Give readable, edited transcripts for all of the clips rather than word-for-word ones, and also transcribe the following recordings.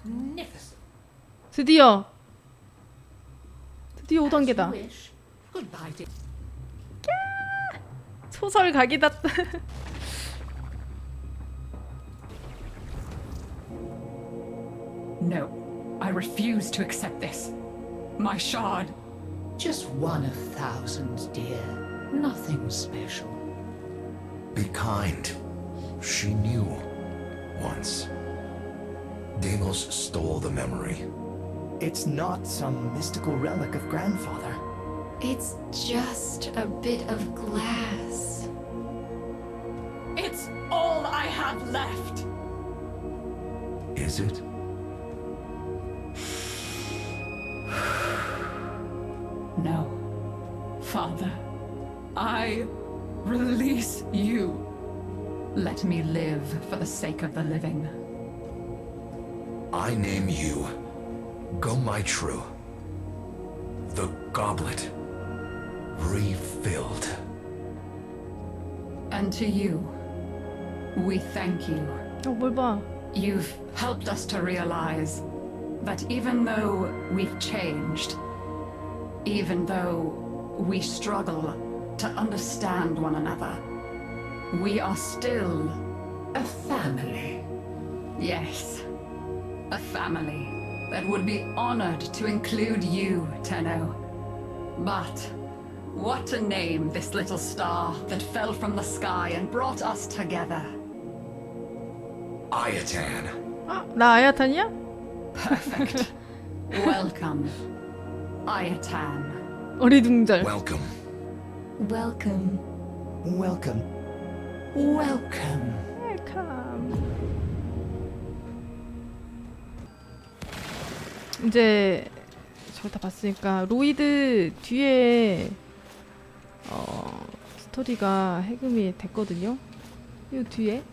magnificent. 드디어 5단계다. Goodbye, dear. 소설 각이다. No, I refuse to accept this. My shard. Just one of thousands, dear. Nothing special. Be kind. She knew. Once. Deimos stole the memory. It's not some mystical relic of grandfather. It's just a bit of glass. It's all I have left. Is it? No, Father. I release you. Let me live for the sake of the living. I name you Go-My-True. The goblet refilled. And to you, we thank you. 뭘 봐. You've helped us to realize that even though we've changed, even though we struggle to understand one another, we are still A family. yes, a family that would be honored to include you, Tenno. But what to name this little star that fell from the sky and brought us together? Ayatan. 나 아야탄이야? Perfect. Welcome, Ayatan. 어리둥절. Welcome. Welcome. Welcome. Welcome. 이제 저거 다 봤으니까 로이드 뒤에 스토리가 해금이 됐거든요. 이 뒤에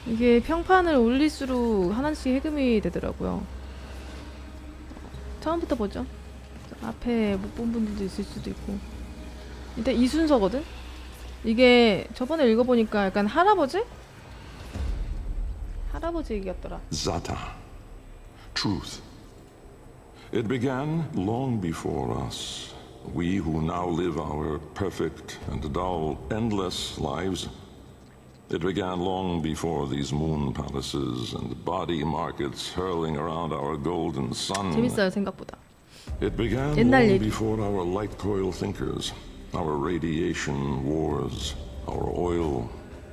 이게 평판을 올릴수록 하나씩 해금이 되더라고요. 처음부터 보죠. 앞에 못 본 분들도 있을 수도 있고. 일단 이 순서거든? 이게 저번에 읽어보니까 약간 할아버지 얘기였더라. Zata. Truth. It began long before us. We who now live our perfect and dull, endless lives. It began long before these moon palaces and body markets hurling around our golden sun. 재밌어요, 생각보다. It began 옛날 long 얘기. before our light coil thinkers, our radiation wars, our oil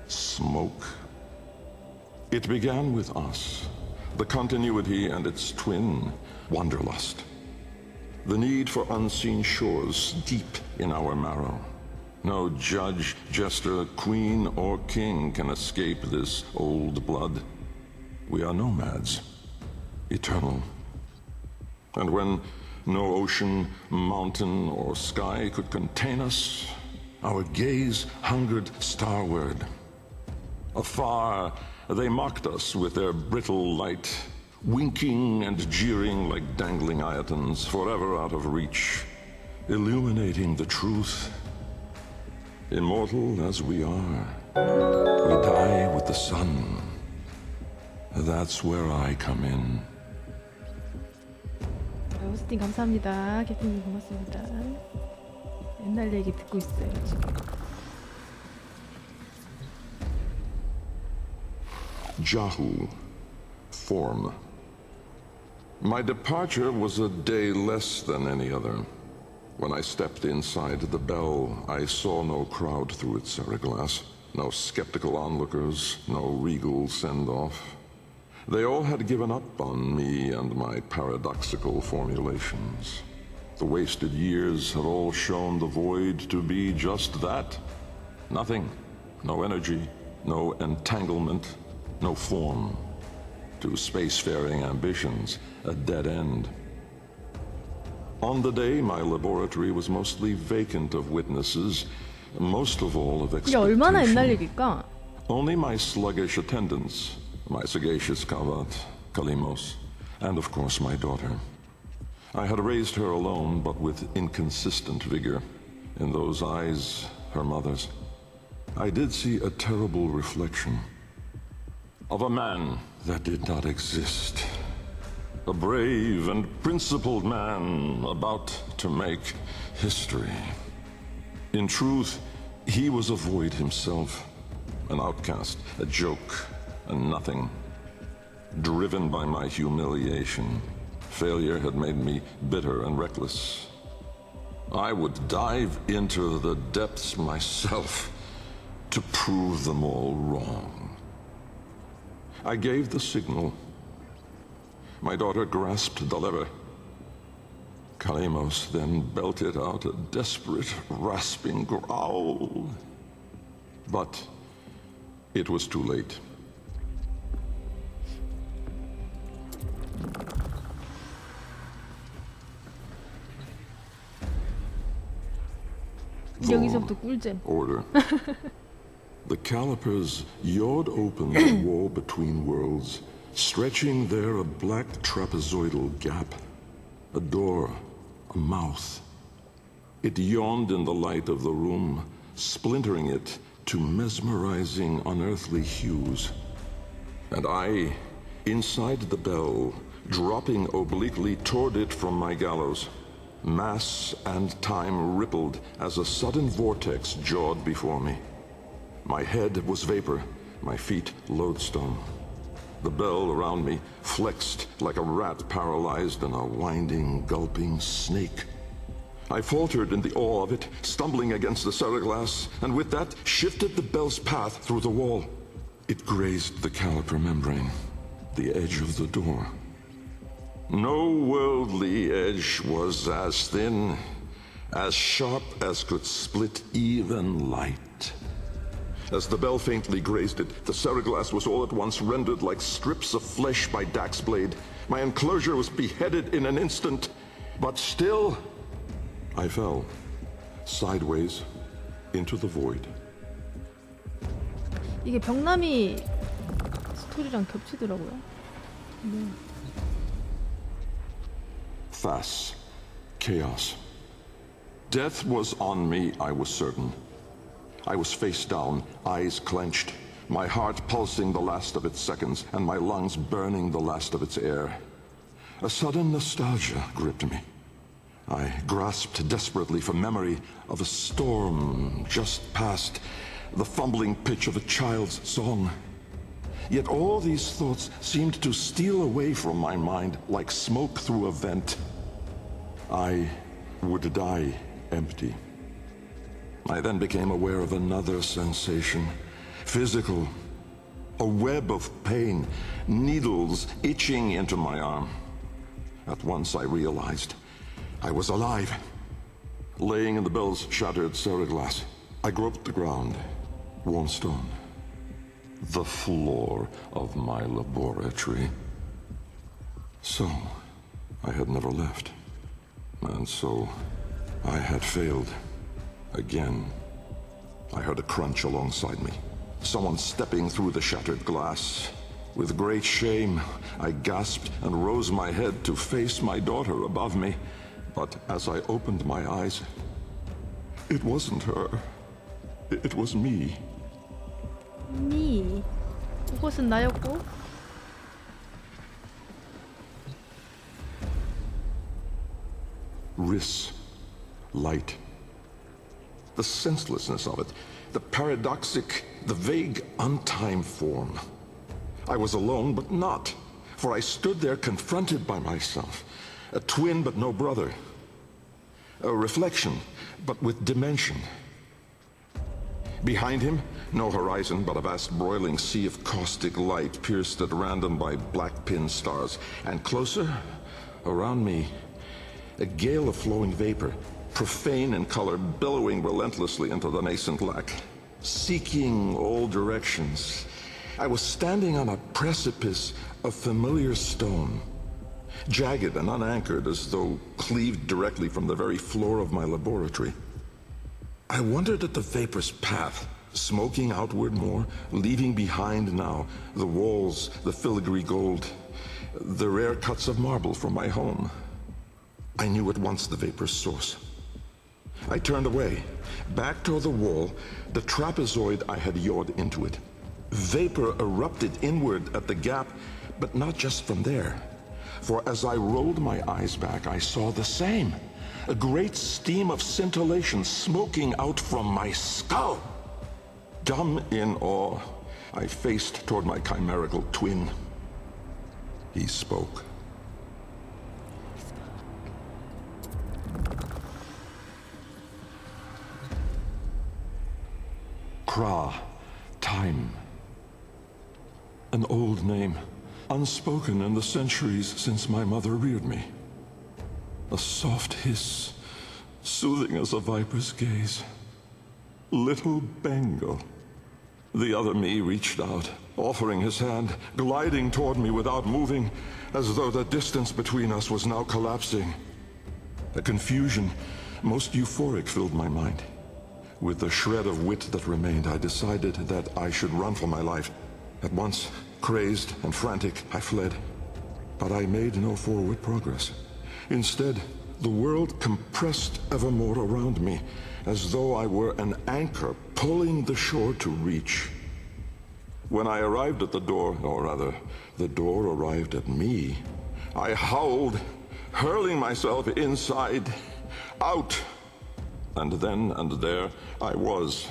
smoke. It began with us, the continuity and its twin, wanderlust. The need for unseen shores deep in our marrow. No judge, jester, queen, or king can escape this old blood. We are nomads, eternal. And when no ocean, mountain, or sky could contain us, our gaze hungered starward. Afar, they mocked us with their brittle light, winking and jeering like dangling Ayatans, forever out of reach, illuminating the truth. Immortal as we are, we die with the sun. That's where I come in. 호스팅 감사합니다. 개핑님 고맙습니다. 옛날 얘기 듣고 있어요, 지금. Jahu, form. My departure was a day less than any other. When I stepped inside the bell, I saw no crowd through its seriglass, no skeptical onlookers, no regal send-off. They all had given up on me and my paradoxical formulations. The wasted years had all shown the void to be just that. Nothing. No energy, no entanglement, no form. To spacefaring ambitions, a dead end. On the day, my laboratory was mostly vacant of witnesses, most of all of 이게 얼마나 옛날 expectation. 얘기일까? Only my sluggish attendants, my sagacious Kavat, Kalimos, and of course my daughter. I had raised her alone, but with inconsistent vigor. In those eyes, her mother's, I did see a terrible reflection. of a man that did not exist. A brave and principled man about to make history. In truth, he was a void himself, an outcast, a joke, a nothing. Driven by my humiliation, failure had made me bitter and reckless. I would dive into the depths myself to prove them all wrong. I gave the signal. My daughter grasped the lever. Deimos then belted out a desperate, rasping growl. But it was too late. 여기서부터 꿀잼. Order. The calipers yawed open the wall between worlds, stretching there a black trapezoidal gap. A door, a mouth. It yawned in the light of the room, splintering it to mesmerizing, unearthly hues. And I, inside the bell, dropping obliquely toward it from my gallows. Mass and time rippled as a sudden vortex jawed before me. My head was vapor, my feet lodestone. The bell around me flexed like a rat paralyzed in a winding, gulping snake. I faltered in the awe of it, stumbling against the ceraglass, and with that shifted the bell's path through the wall. It grazed the caliper membrane, the edge of the door. No worldly edge was as thin, as sharp as could split even light. As the bell faintly grazed it, the ceraglass was all at once rendered like strips of flesh by Dax's blade. My enclosure was beheaded in an instant, but still, I fell, sideways, into the void. 이게 병남이 스토리랑 겹치더라고요. 네. Fass. Chaos. Death was on me, I was certain. I was face down, eyes clenched, my heart pulsing the last of its seconds, and my lungs burning the last of its air. A sudden nostalgia gripped me. I grasped desperately for memory of a storm just past, the fumbling pitch of a child's song. Yet all these thoughts seemed to steal away from my mind like smoke through a vent. I would die empty. I then became aware of another sensation, physical, a web of pain, needles itching into my arm. At once I realized I was alive, laying in the bell's shattered ceraglass. I groped the ground, warm stone, the floor of my laboratory. So, I had never left. And so, I had failed. Again. I heard a crunch alongside me. Someone stepping through the shattered glass. With great shame, I gasped and rose my head to face my daughter above me. But as I opened my eyes, it wasn't her. It was me. 미. 그것은 나였고. Riss. Light. The senselessness of it. The paradoxic, the vague, untimed form. I was alone, but not. For I stood there confronted by myself. A twin, but no brother. A reflection, but with dimension. Behind him, no horizon, but a vast broiling sea of caustic light pierced at random by black pin stars. And closer, around me, a gale of flowing vapor, profane in color, billowing relentlessly into the nascent lack, seeking all directions. I was standing on a precipice of familiar stone, jagged and unanchored as though cleaved directly from the very floor of my laboratory. I wondered at the vapor's path, smoking outward more, leaving behind now the walls, the filigree gold, the rare cuts of marble from my home. I knew at once the vapor's source. I turned away, back toward the wall, the trapezoid I had yawed into it. Vapor erupted inward at the gap, but not just from there. For as I rolled my eyes back, I saw the same. A great steam of scintillation smoking out from my skull. Dumb in awe, I faced toward my chimerical twin. He spoke. Kra, time. An old name, unspoken in the centuries since my mother reared me. A soft hiss, soothing as a viper's gaze. Little Bengal. The other me reached out, offering his hand, gliding toward me without moving, as though the distance between us was now collapsing. A confusion, most euphoric, filled my mind. With the shred of wit that remained, I decided that I should run for my life. At once, crazed and frantic, I fled. But I made no forward progress. Instead, the world compressed evermore around me, as though I were an anchor pulling the shore to reach. When I arrived at the door, or rather, the door arrived at me, I howled, hurling myself inside, out. And then and there I was,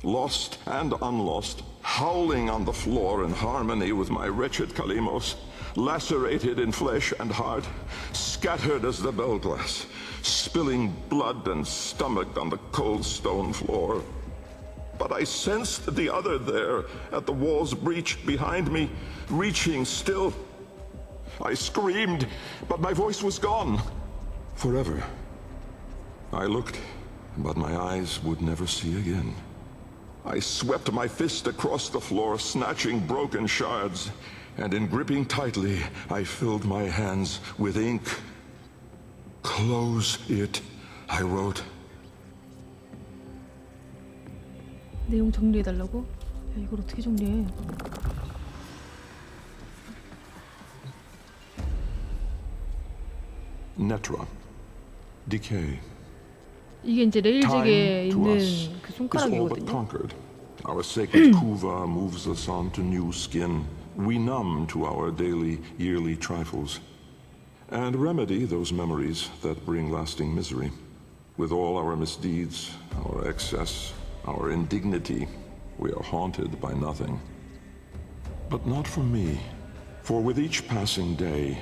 lost and unlost, howling on the floor in harmony with my wretched Kalimos, lacerated in flesh and heart, scattered as the bell glass, spilling blood and stomach on the cold stone floor. But I sensed the other there, at the wall's breach behind me, reaching still. I screamed, but my voice was gone. Forever. I looked, but my eyes would never see again. I swept my fist across the floor, snatching broken shards, and in gripping tightly, I filled my hands with ink. Close it, I wrote. 내용 정리해달라고? 야, 이걸 어떻게 정리해? Netra. Decay. 이게 이제 레일직에 Time to 있는 us 그 is all but 손가락이거든요. conquered. Our sacred kuva moves us on to new skin. We numb to our daily, yearly trifles, and remedy those memories that bring lasting misery. With all our misdeeds, our excess, our indignity, we are haunted by nothing. But not for me, for with each passing day,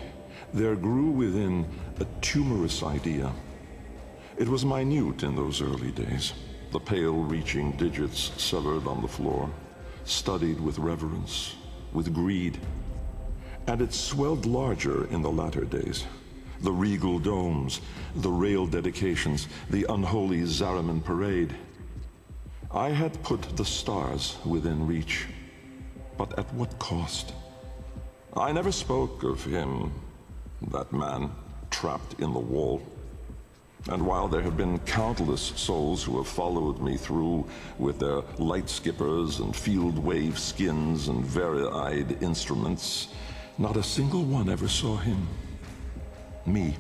there grew within a tumorous idea. It was minute in those early days, the pale-reaching digits severed on the floor, studied with reverence, with greed. And it swelled larger in the latter days. The regal domes, the rail dedications, the unholy Zariman parade. I had put the stars within reach, but at what cost? I never spoke of him, that man trapped in the wall. And while there have been countless souls who have followed me through with their light skippers and field wave skins and very-eyed instruments, not a single one ever saw him. Me.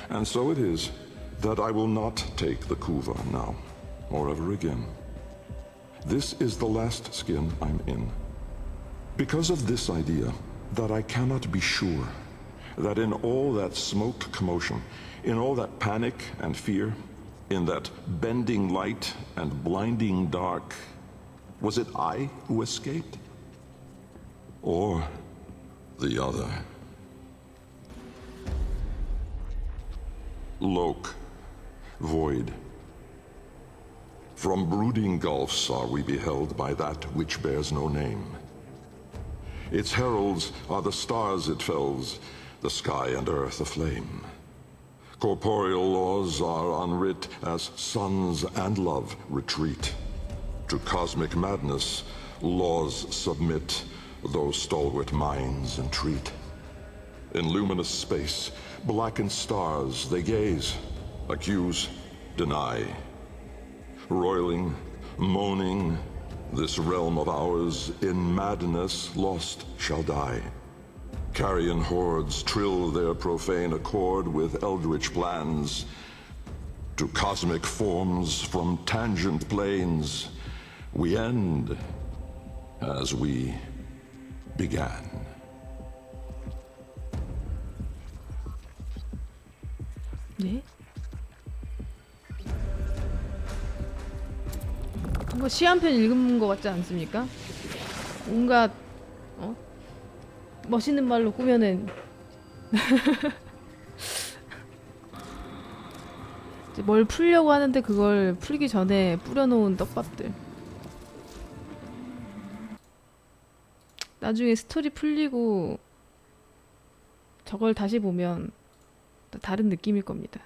And so it is that I will not take the kuva now, or ever again. This is the last skin I'm in. Because of this idea, that I cannot be sure that in all that smoke commotion, in all that panic and fear, in that bending light and blinding dark, was it I who escaped? Or the other? Lok, void. From brooding gulfs are we beheld by that which bears no name. Its heralds are the stars it fells, the sky and earth aflame. Corporeal laws are unwrit as suns and love retreat. To cosmic madness, laws submit, though stalwart minds entreat. In luminous space, blackened stars they gaze, accuse, deny. Roiling, moaning, this realm of ours in madness lost shall die. Carrion hordes trill their profane accord with eldritch plans. To cosmic forms from tangent planes we end, as we began. 네? 뭔가 시 한 편 읽은 것 같지 않습니까? 온갖 멋있는 말로 꾸며낸 이제 뭘 풀려고 하는데 그걸 풀기 전에 뿌려놓은 떡밥들. 나중에 스토리 풀리고 저걸 다시 보면 또 다른 느낌일 겁니다.